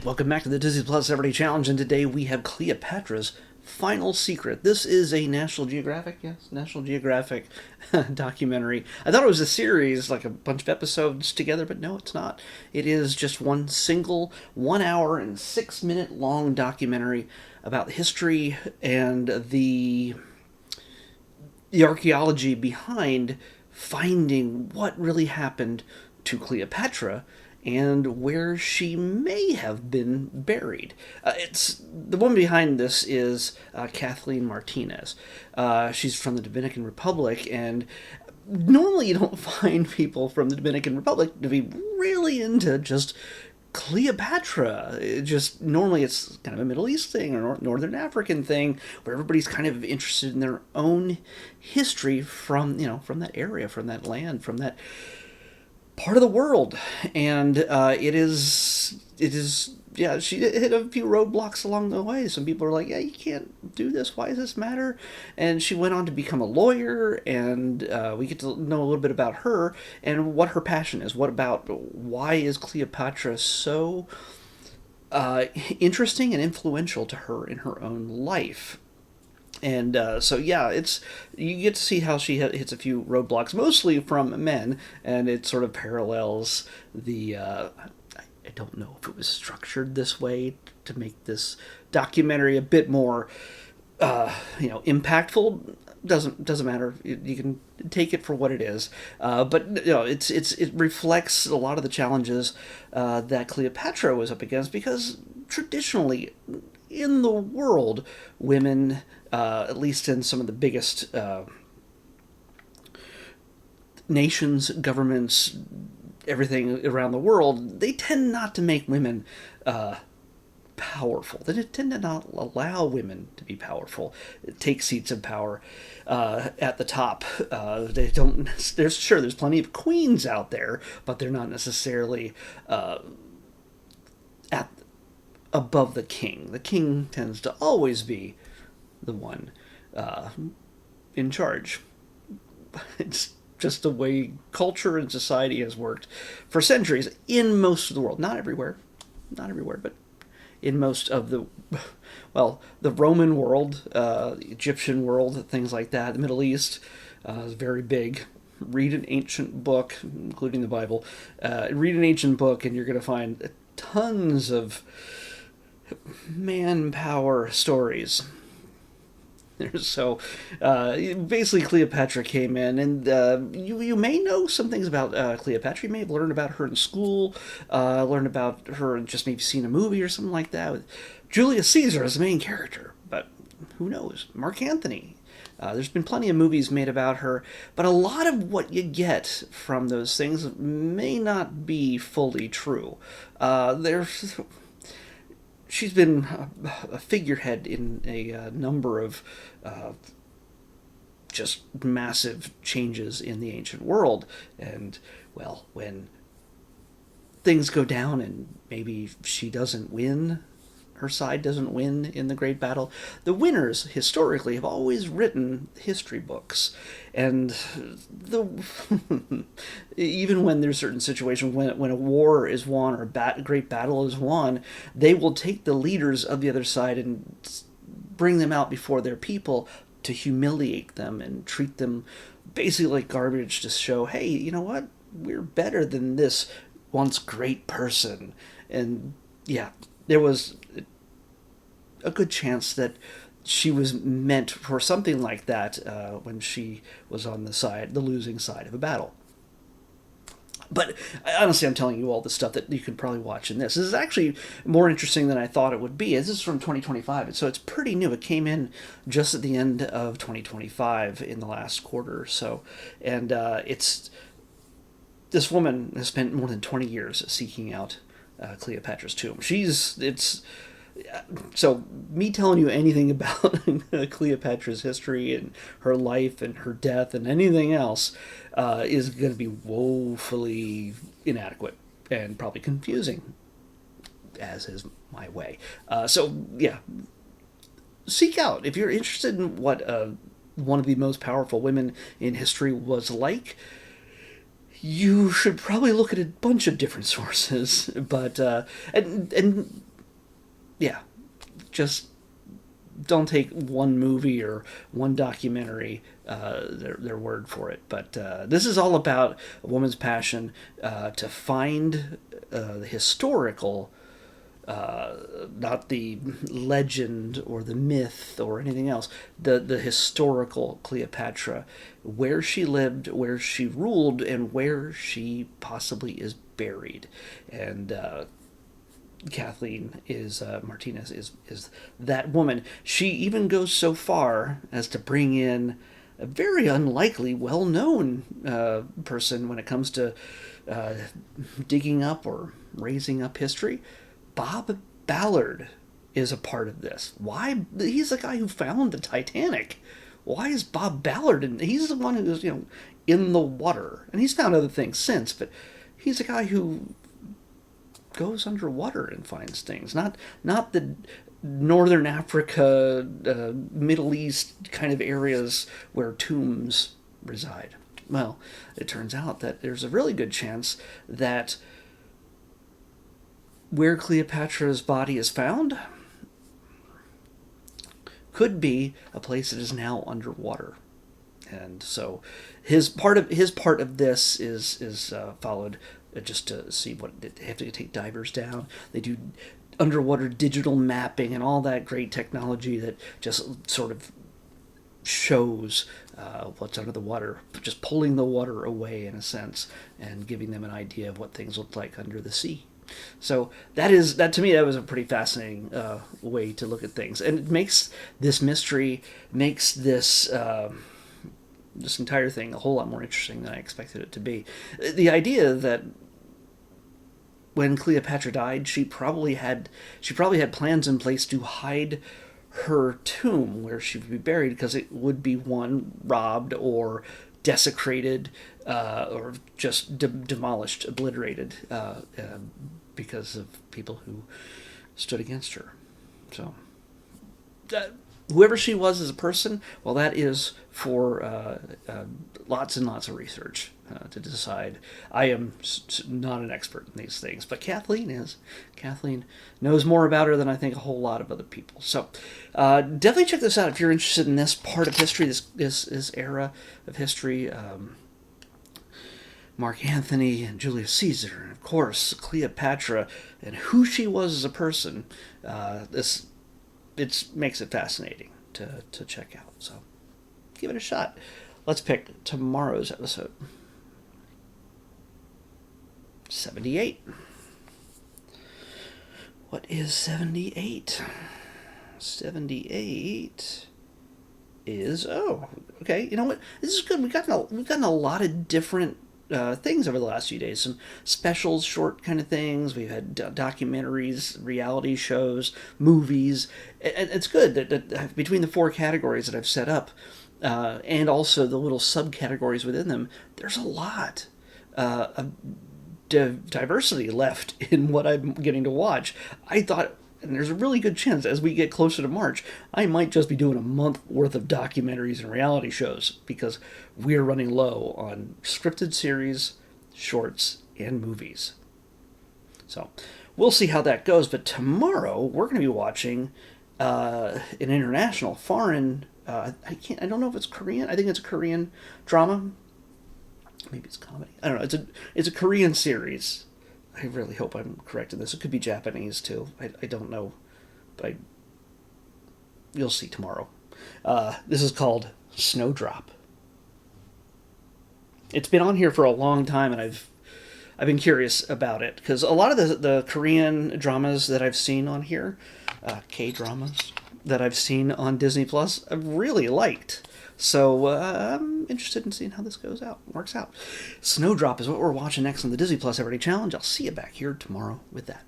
Welcome back to the Disney Plus Everyday Challenge, and today we have Cleopatra's Final Secret. This is a National Geographic, National Geographic documentary. I thought it was a series, like a bunch of episodes together, but no, it's not. It is just one single 1 hour and 6 minute long documentary about the history and the archaeology behind finding what really happened to Cleopatra and where she may have been buried. It's the woman behind this is Kathleen Martinez. She's from the Dominican Republic, and normally you don't find people from the Dominican Republic to be really into just Cleopatra. Normally it's kind of a Middle East thing or Northern African thing where everybody's kind of interested in their own history from that area, from that land, from that part of the world. And she hit a few roadblocks along the way. Some people are like, yeah, you can't do this, why does this matter? And she went on to become a lawyer, and we get to know a little bit about her and what her passion is. Why is Cleopatra so interesting and influential to her in her own life? And you get to see how she hits a few roadblocks, mostly from men, and it sort of parallels the. I don't know if it was structured this way to make this documentary a bit more, impactful. Doesn't matter. You can take it for what it is, but it reflects a lot of the challenges that Cleopatra was up against, because traditionally in the world, women, at least in some of the biggest nations, governments, everything around the world, they tend not to make women powerful. They tend to not allow women to be powerful, take seats of power at the top. They don't. There's plenty of queens out there, but they're not necessarily at above the king. The king tends to always be the one in charge. It's just the way culture and society has worked for centuries in most of the world. Not everywhere, but in most of the Roman world, the Egyptian world, things like that. The Middle East is very big. Read an ancient book, including the Bible. Read an ancient book, and you're going to find tons of manpower stories. So basically Cleopatra came in, and you may know some things about Cleopatra. You may have learned about her in school, learned about her and just maybe seen a movie or something like that with Julius Caesar as the main character, but who knows? Mark Antony. There's been plenty of movies made about her, but a lot of what you get from those things may not be fully true. She's been a figurehead in a number of just massive changes in the ancient world. And, well, when things go down and maybe she doesn't win, her side doesn't win in the Great Battle, the winners historically have always written history books. And even when there's certain situations when a war is won or a great battle is won, they will take the leaders of the other side and bring them out before their people to humiliate them and treat them basically like garbage, to show, hey, you know what? We're better than this once great person. And yeah, there was a good chance that she was meant for something like that when she was on the losing side of a battle. But honestly, I'm telling you all the stuff that you could probably watch in this. This is actually more interesting than I thought it would be. This is from 2025, so it's pretty new. It came in just at the end of 2025 in the last quarter or so. And this woman has spent more than 20 years seeking out Cleopatra's tomb. So me telling you anything about Cleopatra's history and her life and her death and anything else is going to be woefully inadequate and probably confusing, as is my way. Seek out, if you're interested in what one of the most powerful women in history was like. You should probably look at a bunch of different sources, but and yeah, just don't take one movie or one documentary their word for it. But this is all about a woman's passion to find the historical, not the legend or the myth or anything else, the historical Cleopatra, where she lived, where she ruled, and where she possibly is buried. And Kathleen is Martinez is that woman. She even goes so far as to bring in a very unlikely, well-known person when it comes to digging up or raising up history. Bob Ballard is a part of this. Why? He's the guy who found the Titanic. Why is Bob Ballard? And he's the one who's in the water, and he's found other things since, but he's a guy who goes underwater and finds things. Not the Northern Africa, Middle East kind of areas where tombs reside. Well, it turns out that there's a really good chance that where Cleopatra's body is found could be a place that is now underwater. And so his part of this is followed just to see what they have to take divers down. They do underwater digital mapping and all that great technology that just sort of shows what's under the water, just pulling the water away in a sense and giving them an idea of what things look like under the sea. So that to me, that was a pretty fascinating way to look at things, and it makes this mystery, makes this entire thing a whole lot more interesting than I expected it to be. The idea that when Cleopatra died, she probably had plans in place to hide her tomb where she would be buried, because it would be robbed or desecrated or just demolished, obliterated because of people who stood against her. So whoever she was as a person, well, that is for lots and lots of research to decide. I am not an expert in these things, but Kathleen is. Kathleen knows more about her than I think a whole lot of other people. So definitely check this out if you're interested in this part of history, this era of history. Mark Antony and Julius Caesar, and of course Cleopatra, and who she was as a person. It makes it fascinating to check out. So give it a shot. Let's pick tomorrow's episode. 78. What is 78? 78 is, okay. You know what? This is good. We've gotten a lot of different things over the last few days. Some specials, short kind of things. We've had documentaries, reality shows, movies. It's good that between the 4 categories that I've set up, and also the little subcategories within them, there's a lot of diversity left in what I'm getting to watch. I thought, and there's a really good chance as we get closer to March, I might just be doing a month worth of documentaries and reality shows, because we're running low on scripted series, shorts, and movies. So we'll see how that goes. But tomorrow we're going to be watching an international, foreign, I don't know if it's Korean. I think it's a Korean drama. Maybe it's comedy. I don't know. It's a Korean series. I really hope I'm correct in this. It could be Japanese too. I don't know, but you'll see tomorrow. This is called Snowdrop. It's been on here for a long time, and I've been curious about it, because a lot of the Korean dramas that I've seen on here, K-dramas that I've seen on Disney Plus, I've really liked. So I'm interested in seeing how this works out. Snowdrop is what we're watching next on the Disney Plus Everyday Challenge. I'll see you back here tomorrow with that.